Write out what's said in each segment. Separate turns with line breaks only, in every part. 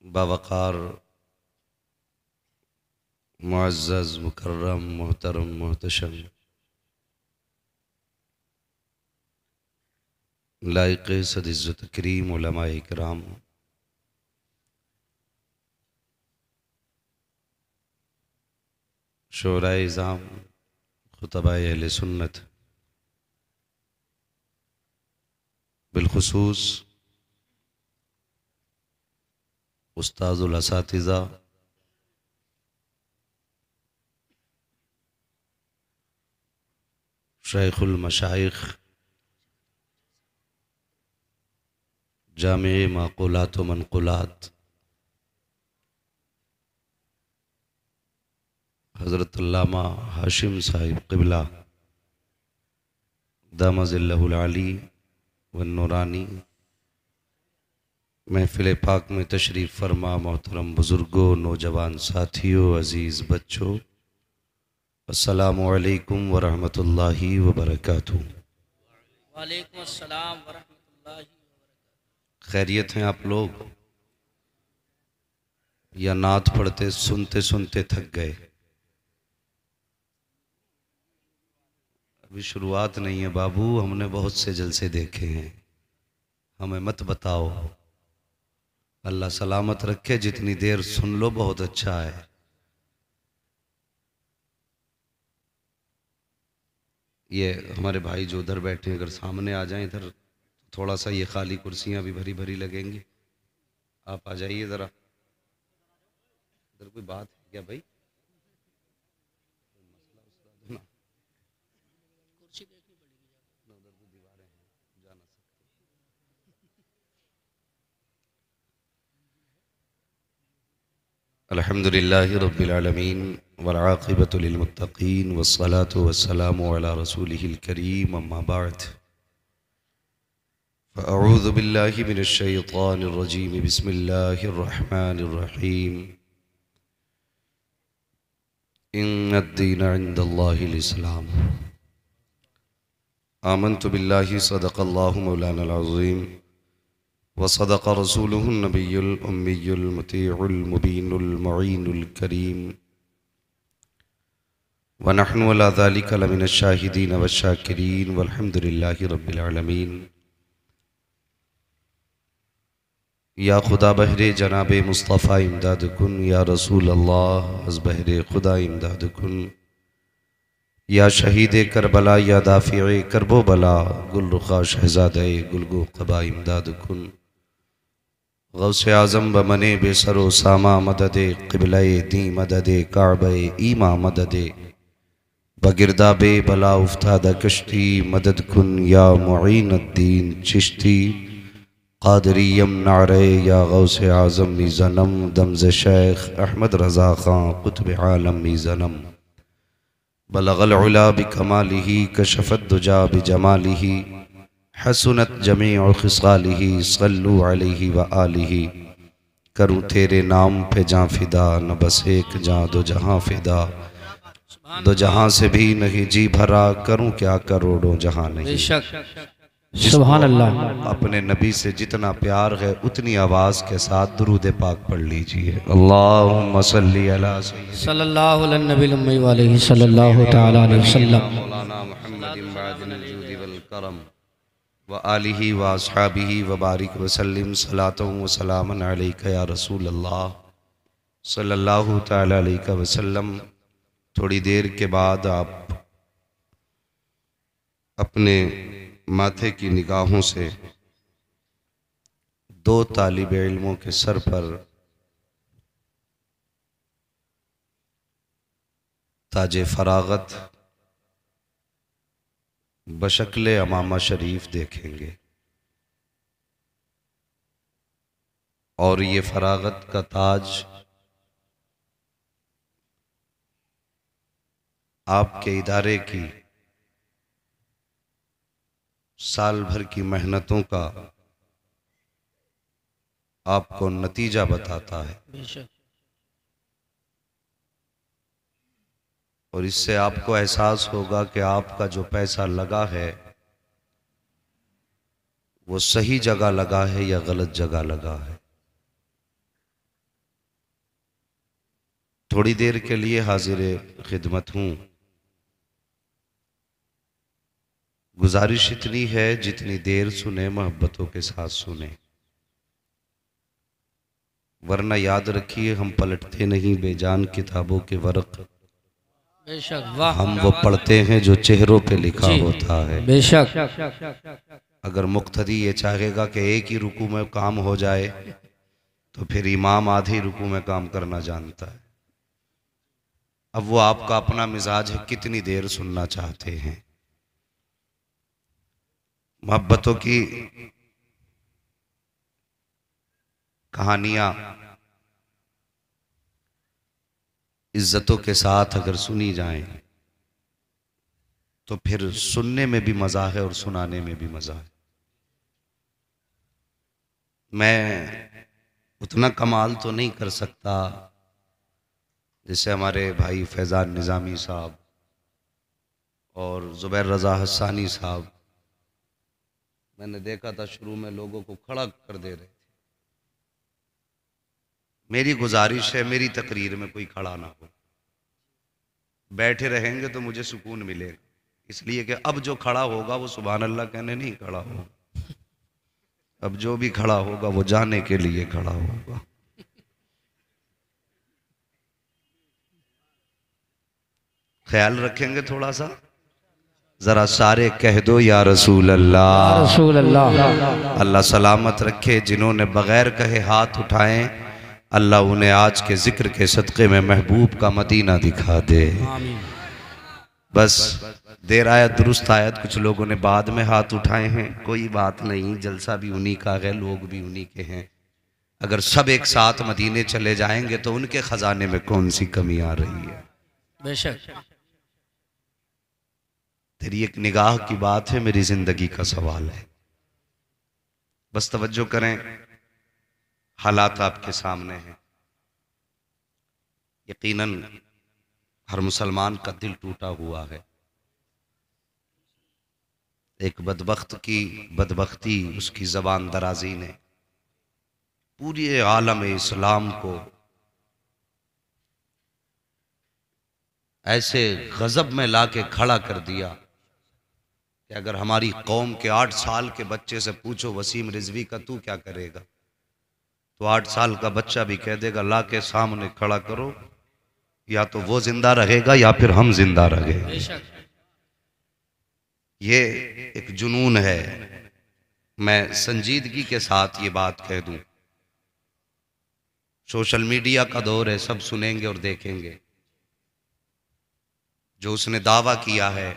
बावक़ार मुअज़्ज़ज़ मुकर्रम मोहतरम मोहतशम लाइक़ सद-इज़्ज़त तकरीम उलमाए किराम, शोराए इज़ाम, खुतबाए अहले सुन्नत, बिलखुसूस उस्ताज़ुल असातिज़ा, शेख़ुल मशाइख़, जामे माक़ूलात व मनक़ूलात हज़रत अल्लामा हाशिम साहिब क़िबला दामज़िल्लहुल आली व नूरानी, महफ़िल पाक में तशरीफ़ फरमा मोहतरम बुज़ुर्गों, नौजवान साथियों, अज़ीज़ बच्चों, अस्सलामु अलैकुम व रहमतुल्लाहि व बरकातुहू।
वालेकुम अस्सलाम व रहमतुल्लाहि।
खैरियत हैं आप लोग या नात पढ़ते सुनते सुनते थक गए? अभी शुरुआत नहीं है बाबू, हमने बहुत से जलसे देखे हैं, हमें मत बताओ। अल्लाह सलामत रखे, जितनी देर सुन लो बहुत अच्छा है। ये हमारे भाई जो उधर बैठे हैं, अगर सामने आ जाएं इधर, थोड़ा सा ये खाली कुर्सियां भी भरी भरी लगेंगी। आप आ जाइए ज़रा। इधर कोई बात है क्या भाई? अल्हम्दुलिल्लाहि रब्बिल आलमीन वल आक़िबतु लिल मुत्तक़ीन वस्सलातु वस्सलामु अला रसूलिहिल करीम, अम्मा बाद। फ़अऊज़ु बिल्लाहि मिनश शैतानिर रजीम, बिस्मिल्लाहिर रहमानिर रहीम। इन्नद-दीन इंदल्लाहिल इस्लाम। आमन्तु बिल्लाहि सदक़ल्लाहु मौलानल अज़ीम व सदक़ रसूलुहुन नबियुल उम्मियुल मुतीउल मुबीनुल मुईनुल करीम व नहनु अला ज़ालिका लमिनश शाहिदीन वश्शाकिरीन वल्हम्दुलिल्लाहि रब्बिल आलमीन। या खुदा बहरे जनाबे मुस्तफ़ा इमदाद कुन, या रसूल अल्लाह अज़ बहरे खुदा इमदाद कुन, या शहीद करबला, या दाफ़िए करबो बला, गुल रुखा शहज़ादे गुलगो क़बा इमदाद कुन। गौसे आज़म बमने बेसरो सामा मददे क़िबले दी मददे काबे ईमा मददे बगिरदाबे बला उफ्तादा कश्ती मदद कुन, या मुईनुद्दीन चिश्ती क़ादरियम नारे, या गौसे आज़म मीज़नम दमज़ शेख अहमद रज़ा ख़ां क़ुत्ब आलम मीज़नम बलगल उला बिकमालिही कशफ़त दुजा बिजमालिही हसनत जमीउ ख़िसालिही सल्लु अलैहि व आलिही। करूँ तेरे नाम पे जाँ फ़िदा, न बस एक जाँ दो जहाँ फ़िदा, दो जहाँ से भी नहीं जी भरा, करूँ क्या करोड़ों जहाँ नहीं।
बेशक
सुभान अल्लाह। अपने नबी से जितना प्यार है उतनी आवाज़ के साथ दुरूद पाक पढ़ लीजिए। अल्लाहुम्मा सल्ली अला
सल्लल्लाहु अलैहि नबील उम्मी व अलैहि सल्लल्लाहु तआला अलैहि वसल्लम।
मौलाना मुहम्मदिन बादिल जूदी वल करम व आलिही व अस्हाबिही व बारिक व सल्लिम सलातु व सलामन अलैका या रसूल अल्लाह सल्लल्लाहु तआला अलैहि वसल्लम। थोड़ी देर के बाद आप अपने माथे की निगाहों से दो तालिब इल्मों के सर पर ताजे फरागत बशक्ल अमामा शरीफ देखेंगे, और ये फरागत का ताज आपके इदारे की साल भर की मेहनतों का आपको नतीजा बताता है,
बेशक
और इससे आपको एहसास होगा कि आपका जो पैसा लगा है वो सही जगह लगा है या गलत जगह लगा है। थोड़ी देर के लिए हाजिर खिदमत हूँ। गुजारिश इतनी है जितनी देर सुने मोहब्बतों के साथ सुने, वरना याद रखिए हम पलटते नहीं बेजान किताबों के वर्क,
बेशक वाह।
हम वो पढ़ते हैं जो चेहरों पे लिखा होता है।
बेशक
अगर मुक्तदी ये चाहेगा कि एक ही रुकू में काम हो जाए तो फिर इमाम आधे रुकू में काम करना जानता है। अब वो आपका अपना मिजाज है, कितनी देर सुनना चाहते हैं। मोहब्बतों की कहानियां इज्जतों के साथ अगर सुनी जाएं तो फिर सुनने में भी मजा है और सुनाने में भी मजा है। मैं उतना कमाल तो नहीं कर सकता जैसे हमारे भाई फैज़ान निज़ामी साहब और ज़ुबैर रज़ा हस्सानी साहब। मैंने देखा था शुरू में लोगों को खड़ा कर दे रहे थे। मेरी गुजारिश है मेरी तकरीर में कोई खड़ा ना हो, बैठे रहेंगे तो मुझे सुकून मिलेगा, इसलिए कि अब जो खड़ा होगा वो सुभान अल्लाह कहने नहीं खड़ा होगा, अब जो भी खड़ा होगा वो जाने के लिए खड़ा होगा। ख्याल रखेंगे थोड़ा सा, जरा सारे कह दो या रसूल अल्लाह।
रसूल अल्लाह।
अल्लाह सलामत रखे। जिन्होंने बगैर कहे हाथ उठाए अल्लाह उन्हें आज के जिक्र के सदक़े में महबूब का मदीना दिखा दे। बस देर आयत दुरुस्त आयत, कुछ लोगों ने बाद में हाथ उठाए हैं, कोई बात नहीं, जलसा भी उन्हीं का है, लोग भी उन्हीं के हैं। अगर सब एक साथ मदीने चले जाएंगे तो उनके खजाने में कौन सी कमी आ रही है।
बेशक
तेरी एक निगाह की बात है, मेरी जिंदगी का सवाल है। बस तवज्जो करें, हालात आपके सामने हैं। यकीनन हर मुसलमान का दिल टूटा हुआ है। एक बदबख्त की बदबख्ती, उसकी जबान दराजी ने पूरी आलम इस्लाम को ऐसे गजब में लाके खड़ा कर दिया कि अगर हमारी कौम के 8 साल के बच्चे से पूछो वसीम रिजवी का तू क्या करेगा, तो 8 साल का बच्चा भी कह देगा ला के सामने खड़ा करो, या तो वो जिंदा रहेगा या फिर हम जिंदा रहेंगे। ये एक जुनून है। मैं संजीदगी के साथ ये बात कह दूं, सोशल मीडिया का दौर है, सब सुनेंगे और देखेंगे। जो उसने दावा किया है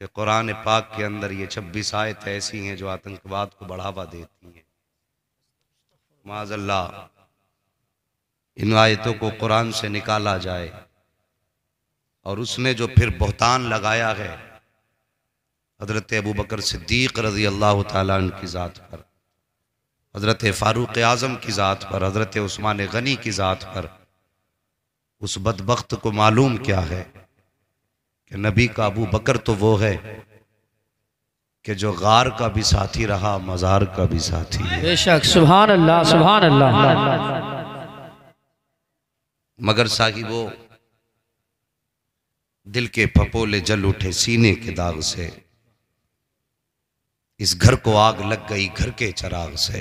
कि कुरान पाक के अंदर ये 26 आयतें ऐसी हैं जो आतंकवाद को बढ़ावा देती हैं, माज़अल्लाह इन आयतों को कुरान से निकाला जाए। और उसने जो फिर बहतान लगाया है हजरत अबू बकर सिद्दीक रज़ी अल्लाह ताला अन्हु की ज़ात पर, हजरत फारूक आज़म की ज़ात पर, हजरत उस्मान गनी की ज़ात पर, उस बदबख्त को मालूम क्या है कि नबी का अबू बकर तो वो है कि जो गार का भी साथी रहा, मज़ार का भी साथी है।
बेशक सुभान अल्लाह सुभान अल्लाह।
मगर साहिबो दिल के फपोले जल उठे सीने के दाग से, इस घर को आग लग गई घर के चराग से।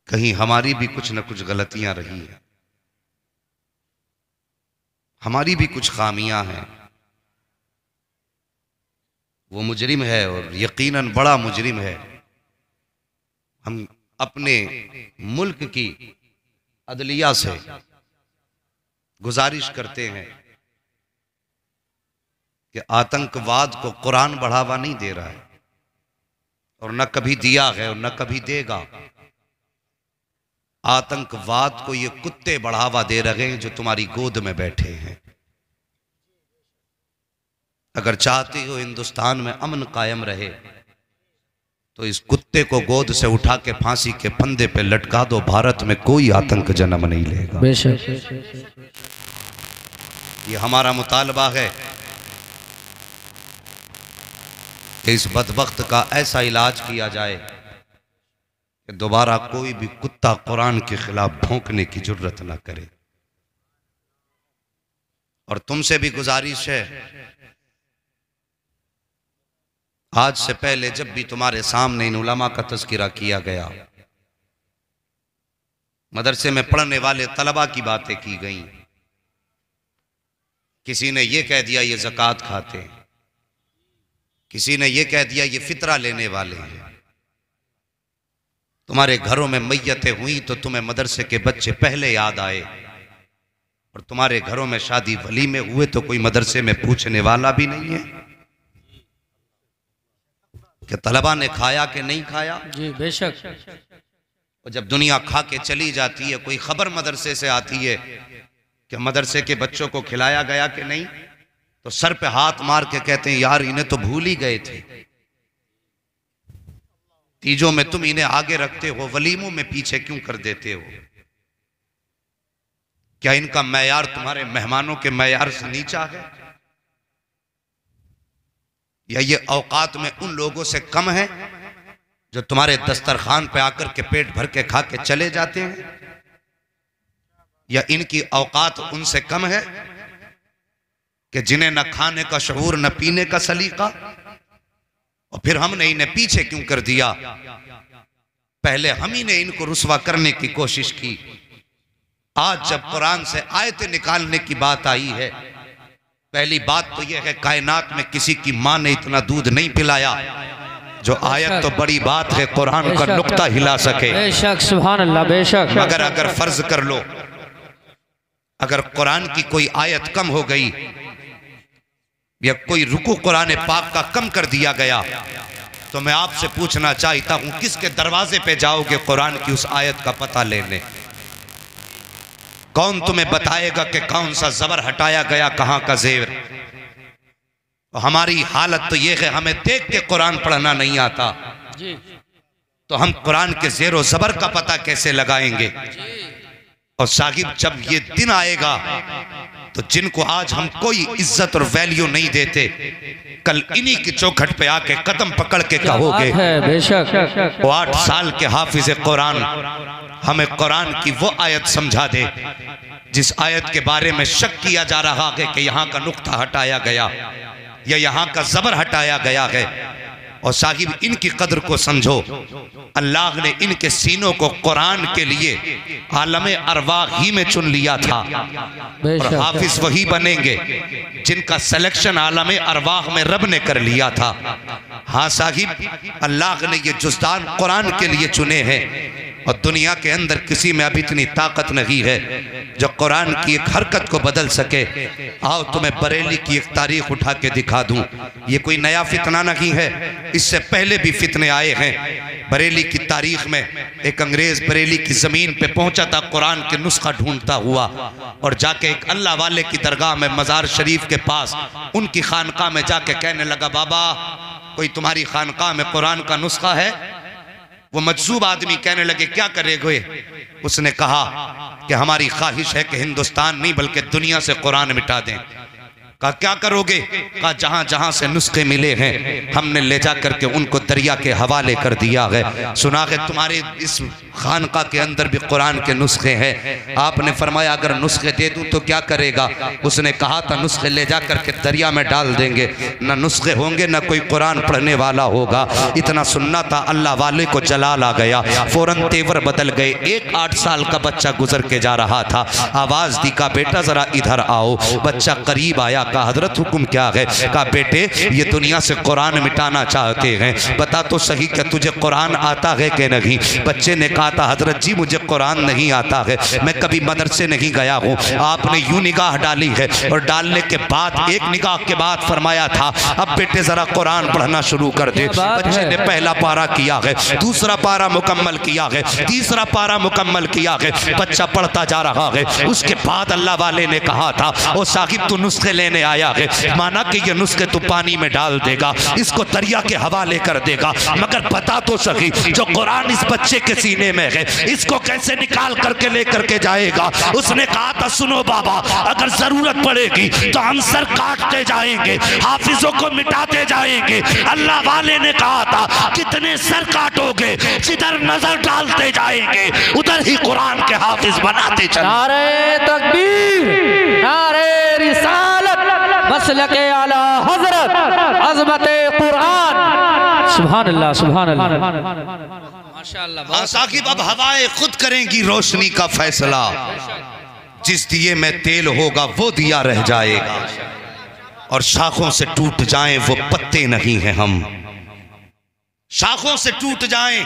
कहीं हमारी भी कुछ न कुछ गलतियां रही हैं, हमारी भी कुछ खामियां हैं। वो मुजरिम है और यकीनन बड़ा मुजरिम है। हम अपने मुल्क की अदलिया से गुजारिश करते हैं कि आतंकवाद को कुरान बढ़ावा नहीं दे रहा है और न कभी दिया है और न कभी देगा। आतंकवाद को ये कुत्ते बढ़ावा दे रहे हैं जो तुम्हारी गोद में बैठे हैं। अगर चाहते हो हिंदुस्तान में अमन कायम रहे तो इस कुत्ते को गोद से उठा के फांसी के फंदे पे लटका दो, भारत में कोई आतंक जन्म नहीं लेगा। ये हमारा मुतालबा है कि इस बदबख्त का ऐसा इलाज किया जाए कि दोबारा कोई भी कुत्ता कुरान के खिलाफ भौंकने की जुर्रत ना करे। और तुमसे भी गुजारिश है, आज से पहले जब भी तुम्हारे सामने इन उलमा का तज़किरा किया गया, मदरसे में पढ़ने वाले तलबा की बातें की गई, किसी ने यह कह दिया ये ज़कात खाते हैं, किसी ने यह कह दिया ये फितरा लेने वाले हैं। तुम्हारे घरों में मैयतें हुई तो तुम्हें मदरसे के बच्चे पहले याद आए, और तुम्हारे घरों में शादी वलीमे हुए तो कोई मदरसे में पूछने वाला भी नहीं है कि तलबा ने खाया कि नहीं खाया। जी बेशक। और जब दुनिया खा के चली जाती है, कोई खबर मदरसे से आती है कि मदरसे के बच्चों को खिलाया गया कि नहीं, तो सर पे हाथ मार के कहते हैं यार इन्हें तो भूल ही गए थे। तीजों में तुम इन्हें आगे रखते हो, वलीमों में पीछे क्यों कर देते हो? क्या इनका मैयार तुम्हारे मेहमानों के मैयार से नीचा है, या ये औकात में उन लोगों से कम है जो तुम्हारे दस्तरखान पे आकर के पेट भर के खा के चले जाते हैं, या इनकी औकात उनसे कम है कि जिन्हें न खाने का शऊर न पीने का सलीका, और फिर हमने इन्हें पीछे क्यों कर दिया? पहले हम ही ने इनको रुसवा करने की कोशिश की। आज जब कुरान से आयतें निकालने की बात आई है, पहली बात तो यह है कायनात में किसी की मां ने इतना दूध नहीं पिलाया जो आयत तो बड़ी बात है कुरान का नुक्ता हिला सके।
बेशक, सुभान अल्लाह, बेशक।
मगर अगर फर्ज कर लो अगर कुरान की कोई आयत कम हो गई या कोई रुकू कुरान पाक का कम कर दिया गया, तो मैं आपसे पूछना चाहता हूं किसके दरवाजे पे जाओगे कुरान की उस आयत का पता लेने? कौन तुम्हें बताएगा कि कौन सा जबर हटाया गया, कहां का जेर? तो हमारी हालत तो यह है, हमें देख के कुरान पढ़ना नहीं आता तो हम कुरान के जेर जबर का पता कैसे लगाएंगे? और साहिब जब ये दिन आएगा तो जिनको आज हम कोई इज्जत और वैल्यू नहीं देते, कल इन्हीं की चौखट पे आके कदम पकड़ के कहोगे बेशक वो 8 साल के हाफिज कुरान हमें कुरान की वो आयत समझा दे जिस आयत के बारे में शक किया जा रहा है कि यहाँ का नुक्ता हटाया गया या यहाँ का जबर हटाया गया है। और साहिब इनकी कदर को समझो, अल्लाह ने इनके सीनों को कुरान के लिए आलम अरवाह ही में चुन लिया था, और हाफिज वही बनेंगे जिनका सिलेक्शन आलम अरवाह में रब ने कर लिया था। हाँ साहिब, अल्लाह ने ये जुज़दान कुरान के लिए चुने हैं, और दुनिया के अंदर किसी में अभी इतनी ताकत नहीं है जो कुरान की एक हरकत को बदल सके। आओ तुम्हें बरेली की एक तारीख उठा के दिखा दूं। ये कोई नया फितना नहीं है, इससे पहले भी फितने आए हैं। बरेली की तारीख में एक अंग्रेज बरेली की जमीन पे पहुंचा था कुरान के नुस्खा ढूंढता हुआ, और जाके एक अल्लाह वाले की दरगाह में मजार शरीफ के पास उनकी खानकाह में जाके कहने लगा, बाबा कोई तुम्हारी खानकाह में कुरान का नुस्खा है? वो मजसूब आदमी कहने लगे, क्या करेगे? उसने कहा कि हमारी ख्वाहिश है कि हिंदुस्तान नहीं बल्कि दुनिया से कुरान मिटा दें। कहा क्या करोगे? कहा जहां जहां से नुस्खे मिले हैं हमने ले जा करके उनको दरिया के हवाले कर दिया है। सुना है तुम्हारे इस खानका के अंदर भी कुरान के नुस्खे हैं। आपने फरमाया अगर नुस्खे दे दूं तो क्या करेगा? उसने कहा था नुस्खे ले जा करके दरिया में डाल देंगे, न नुस्खे होंगे न कोई कुरान पढ़ने वाला होगा। इतना सुनना था, अल्लाह वाले को जलाल आ गया, फौरन तेवर बदल गए। एक 8 साल का बच्चा गुजर के जा रहा था, आवाज दी, का बेटा जरा इधर आओ। बच्चा करीब आया, कहा हजरत हुक्म क्या है? कहा बेटे ये दुनिया से कुरान मिटाना चाहते हैं, बता तो सही क्या तुझे कुरान आता है कि नहीं? बच्चे ने कहा था हजरत जी मुझे कुरान नहीं आता है, मैं कभी मदरसे नहीं गया हूँ। आपने यूं निगाह डाली है और डालने के बाद एक निगाह के बाद फरमाया था अब बेटे जरा कुरान पढ़ना शुरू कर दे। बच्चे ने पहला पारा किया है, दूसरा पारा मुकम्मल किया है, तीसरा पारा मुकम्मल किया है, बच्चा पढ़ता जा रहा है। उसके बाद अल्लाह वाले ने कहा था ओ साहिब तू नुस्खे लेने आया है, माना कि ये नुस्खे तू पानी में डाल देगा, इसको दरिया के हवाले कर देगा, मगर बता तो सही जो कुरान इस बच्चे के सीने में है इसको कैसे निकाल करके लेकर के जाएगा? उसने कहा था सुनो बाबा अगर जरूरत पड़ेगी तो हम सर काटते जाएंगे, हाफिजों को मिटाते जाएंगे। अल्लाह वाले ने कहा था कितने सर काटोगे, जिधर नजर डालते जाएंगे उधर ही कुरान के हाफिज बनाते चले।
नारे तकबीर, नारे रिसालत मसलके आला हजरत अज़मत कुरान। सुभान अल्लाह, सुभान अल्लाह, माशाअल्लाह।
साकिब अब हवाएं खुद करेंगी रोशनी का फैसला, जिस दिए में तेल होगा वो दिया रह जाएगा, और शाखों से टूट जाएं वो पत्ते नहीं हैं हम, शाखों से टूट जाएं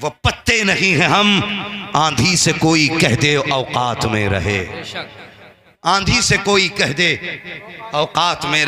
वो पत्ते नहीं हैं हम। आंधी से कोई कह दे औकात में रहे, आंधी से कोई कह दे औकात में रहे।